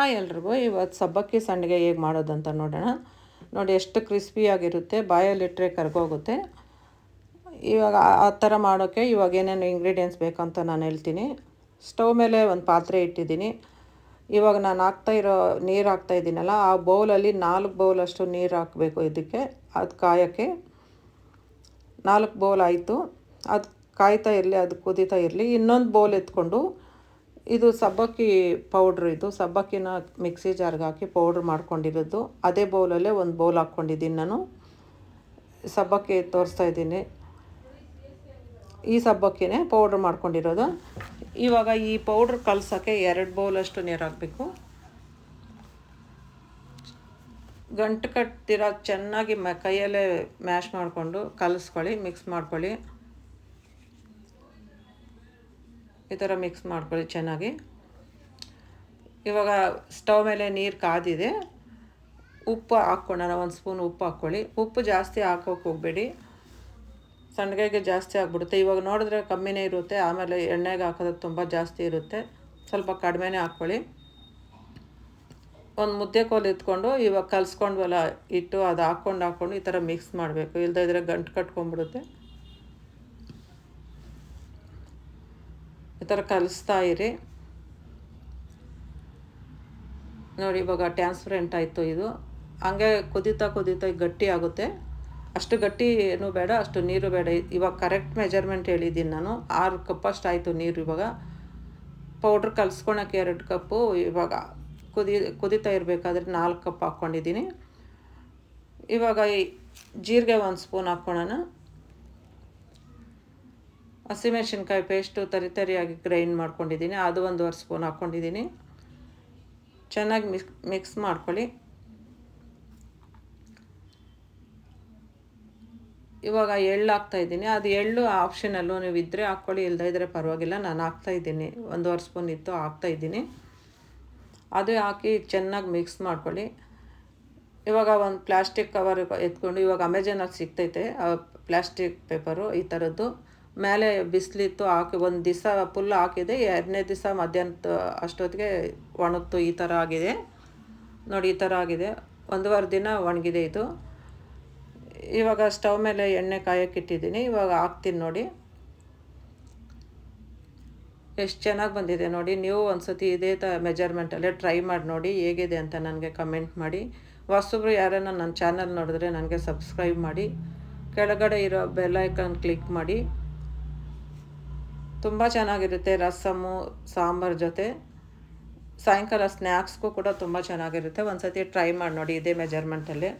Hi ಎಲ್ರಿಗೂ, ಇವತ್ತು ಸಬ್ಬಕ್ಕಿ ಸಂಡಿಗೆ ಹೇಗೆ ಮಾಡೋದಂತ ನೋಡೋಣ. ನೋಡಿ ಎಷ್ಟು ಕ್ರಿಸ್ಪಿಯಾಗಿರುತ್ತೆ, ಬಾಯಲ್ಲಿಟ್ಟರೆ ಕರ್ಗೋಗುತ್ತೆ. ಇವಾಗ ಆ ಥರ ಮಾಡೋಕ್ಕೆ ಇವಾಗ ಏನೇನು ಇಂಗ್ರೀಡಿಯೆಂಟ್ಸ್ ಬೇಕಂತ ನಾನು ಹೇಳ್ತೀನಿ. ಸ್ಟವ್ ಮೇಲೆ ಒಂದು ಪಾತ್ರೆ ಇಟ್ಟಿದ್ದೀನಿ. ಇವಾಗ ನಾನು ನೀರು ಹಾಕ್ತಾಯಿದ್ದೀನಲ್ಲ, ಆ ಬೌಲಲ್ಲಿ 4 ಬೌಲಷ್ಟು ನೀರು ಹಾಕಬೇಕು. ಇದಕ್ಕೆ ಅದು ಕಾಯೋಕ್ಕೆ 4 ಬೌಲ್ ಆಯಿತು. ಅದು ಕಾಯ್ತಾ ಇರಲಿ, ಅದು ಕುದೀತಾ ಇರಲಿ. ಇನ್ನೊಂದು ಬೌಲ್ ಎತ್ಕೊಂಡು ಇದು ಸಬ್ಬಕ್ಕಿ ಪೌಡ್ರ್, ಇದು ಸಬ್ಬಕ್ಕಿನ ಮಿಕ್ಸಿ ಜಾರ್ಗೆ ಹಾಕಿ ಪೌಡ್ರ್ ಮಾಡ್ಕೊಂಡಿರೋದು. ಅದೇ ಬೌಲಲ್ಲೇ ಒಂದು ಬೌಲ್ ಹಾಕ್ಕೊಂಡಿದ್ದೀನಿ ನಾನು. ಸಬ್ಬಕ್ಕಿ ತೋರಿಸ್ತಾ ಇದ್ದೀನಿ, ಈ ಸಬ್ಬಕ್ಕಿನೇ ಪೌಡ್ರ್ ಮಾಡ್ಕೊಂಡಿರೋದು. ಇವಾಗ ಈ ಪೌಡ್ರ್ ಕಲಸೋಕ್ಕೆ 2 ಬೌಲಷ್ಟು ನೀರು ಹಾಕಬೇಕು. ಗಂಟು ಕಟ್ತಿರ ಚೆನ್ನಾಗಿ ಕೈಯಲ್ಲೇ ಮ್ಯಾಶ್ ಮಾಡಿಕೊಂಡು ಕಲಿಸ್ಕೊಳ್ಳಿ, ಮಿಕ್ಸ್ ಮಾಡ್ಕೊಳ್ಳಿ. ಈ ಥರ ಮಿಕ್ಸ್ ಮಾಡ್ಕೊಳ್ಳಿ ಚೆನ್ನಾಗಿ. ಇವಾಗ ಸ್ಟವ್ ಮೇಲೆ ನೀರು ಕಾದಿದೆ. ಉಪ್ಪು ಹಾಕ್ಕೊಳ್ಳೋಣ, 1 ಸ್ಪೂನ್ ಉಪ್ಪು ಹಾಕ್ಕೊಳ್ಳಿ. ಉಪ್ಪು ಜಾಸ್ತಿ ಹಾಕೋಕೆ ಹೋಗಬೇಡಿ, ಸಂಡಿಗೆಗೆ ಜಾಸ್ತಿ ಆಗಿಬಿಡುತ್ತೆ. ಇವಾಗ ನೋಡಿದ್ರೆ ಕಮ್ಮಿನೇ ಇರುತ್ತೆ, ಆಮೇಲೆ ಎಣ್ಣೆಗೆ ಹಾಕೋದಕ್ಕೆ ತುಂಬ ಜಾಸ್ತಿ ಇರುತ್ತೆ. ಸ್ವಲ್ಪ ಕಡಿಮೆನೇ ಹಾಕ್ಕೊಳ್ಳಿ. ಒಂದು ಮುದ್ದೆ ಕೋಲು ಎತ್ಕೊಂಡು ಇವಾಗ ಕಲಿಸ್ಕೊಂಡ್ವಲ್ಲ ಇಟ್ಟು, ಅದು ಹಾಕ್ಕೊಂಡು ಈ ಥರ ಮಿಕ್ಸ್ ಮಾಡಬೇಕು. ಇಲ್ಲದೇ ಇದ್ದರೆ ಗಂಟು ಕಟ್ಕೊಂಡ್ಬಿಡುತ್ತೆ. ಈ ಥರ ಕಲಿಸ್ತಾ ಇರಿ. ನೋಡಿ ಇವಾಗ ಟ್ರಾನ್ಸ್ಪರೆಂಟ್ ಆಯಿತು. ಇದು ಹಂಗೆ ಕುದೀತಾ ಗಟ್ಟಿ ಆಗುತ್ತೆ. ಅಷ್ಟು ಗಟ್ಟಿ ಏನೂ ಬೇಡ, ಅಷ್ಟು ನೀರು ಬೇಡ. ಇವಾಗ ಕರೆಕ್ಟ್ ಮೆಜರ್ಮೆಂಟ್ ಹೇಳಿದ್ದೀನಿ ನಾನು. 6 ಕಪ್ಪಷ್ಟು ಆಯಿತು ನೀರು. ಇವಾಗ ಪೌಡ್ರ್ ಕಲಿಸ್ಕೊಳಕ್ಕೆ 2 ಕಪ್ಪು. ಇವಾಗ ಕುದೀತಾ ಇರಬೇಕಾದ್ರೆ 4 ಕಪ್ ಹಾಕ್ಕೊಂಡಿದ್ದೀನಿ. ಇವಾಗ ಜೀರಿಗೆ 1 ಸ್ಪೂನ್ ಹಾಕ್ಕೊಳ್ಳೋಣ. ಹಸಿಮೆಣ್ಸಿನ್ಕಾಯಿ ಪೇಸ್ಟು ತರಿಯಾಗಿ ಗ್ರೈಂಡ್ ಮಾಡ್ಕೊಂಡಿದ್ದೀನಿ, ಅದು 1.5 ಸ್ಪೂನ್ ಹಾಕ್ಕೊಂಡಿದ್ದೀನಿ. ಚೆನ್ನಾಗಿ ಮಿಕ್ಸ್ ಮಾಡ್ಕೊಳ್ಳಿ. ಇವಾಗ ಎಳ್ಳು ಹಾಕ್ತಾಯಿದ್ದೀನಿ. ಅದು ಎಳ್ಳು ಆಪ್ಷನಲ್ಲು, ನೀವು ಇದ್ದರೆ ಹಾಕ್ಕೊಳ್ಳಿ, ಇಲ್ಲದೇ ಇದ್ದರೆ ಪರವಾಗಿಲ್ಲ. ನಾನು ಹಾಕ್ತಾಯಿದ್ದೀನಿ, 1.5 ಸ್ಪೂನ್ ಇತ್ತು, ಹಾಕ್ತಾಯಿದ್ದೀನಿ. ಅದು ಹಾಕಿ ಚೆನ್ನಾಗಿ ಮಿಕ್ಸ್ ಮಾಡ್ಕೊಳ್ಳಿ. ಇವಾಗ ಒಂದು ಪ್ಲಾಸ್ಟಿಕ್ ಕವರ್ ಎತ್ಕೊಂಡು, ಇವಾಗ ಅಮೆಜಾನಲ್ಲಿ ಸಿಗ್ತೈತೆ ಪ್ಲಾಸ್ಟಿಕ್ ಪೇಪರು ಈ ಥರದ್ದು. ಮೇಲೆ ಬಿಸಿಲಿತ್ತು, ಹಾಕಿ 1 ದಿವಸ ಫುಲ್ ಹಾಕಿದೆ. 2ನೇ ದಿವಸ ಮಧ್ಯಾಹ್ನದ ಅಷ್ಟೊತ್ತಿಗೆ ಒಣಗ್ತು. ಈ ಥರ ಆಗಿದೆ ನೋಡಿ, ಈ ಥರ ಆಗಿದೆ. 1.5 ದಿನ ಒಣಗಿದೆ ಇದು. ಇವಾಗ ಸ್ಟವ್ ಮೇಲೆ ಎಣ್ಣೆ ಕಾಯೋಕ್ಕಿಟ್ಟಿದ್ದೀನಿ. ಇವಾಗ ಹಾಕ್ತೀನಿ ನೋಡಿ, ಎಷ್ಟು ಚೆನ್ನಾಗಿ ಬಂದಿದೆ ನೋಡಿ. ನೀವು ಒಂದ್ಸತಿ ಇದೇ ಮೆಜರ್ಮೆಂಟಲ್ಲೇ ಟ್ರೈ ಮಾಡಿ ನೋಡಿ, ಹೇಗಿದೆ ಅಂತ ನನಗೆ ಕಮೆಂಟ್ ಮಾಡಿ. ಹೊಸಬ್ರು ಯಾರನ್ನ ನನ್ನ ಚಾನಲ್ ನೋಡಿದ್ರೆ ನನಗೆ ಸಬ್ಸ್ಕ್ರೈಬ್ ಮಾಡಿ, ಕೆಳಗಡೆ ಇರೋ ಬೆಲ್ ಐಕಾನ್ ಕ್ಲಿಕ್ ಮಾಡಿ. ತುಂಬ ಚೆನ್ನಾಗಿರುತ್ತೆ ರಸಮ್ಮು ಸಾಂಬಾರು ಜೊತೆ. ಸಾಯಂಕಾಲ ಸ್ನ್ಯಾಕ್ಸ್ಗೂ ಕೂಡ ತುಂಬ ಚೆನ್ನಾಗಿರುತ್ತೆ. ಒಂದು ಸತಿ ಟ್ರೈ ಮಾಡಿ ನೋಡಿ ಇದೇ ಮೆಜರ್ಮೆಂಟಲ್ಲಿ.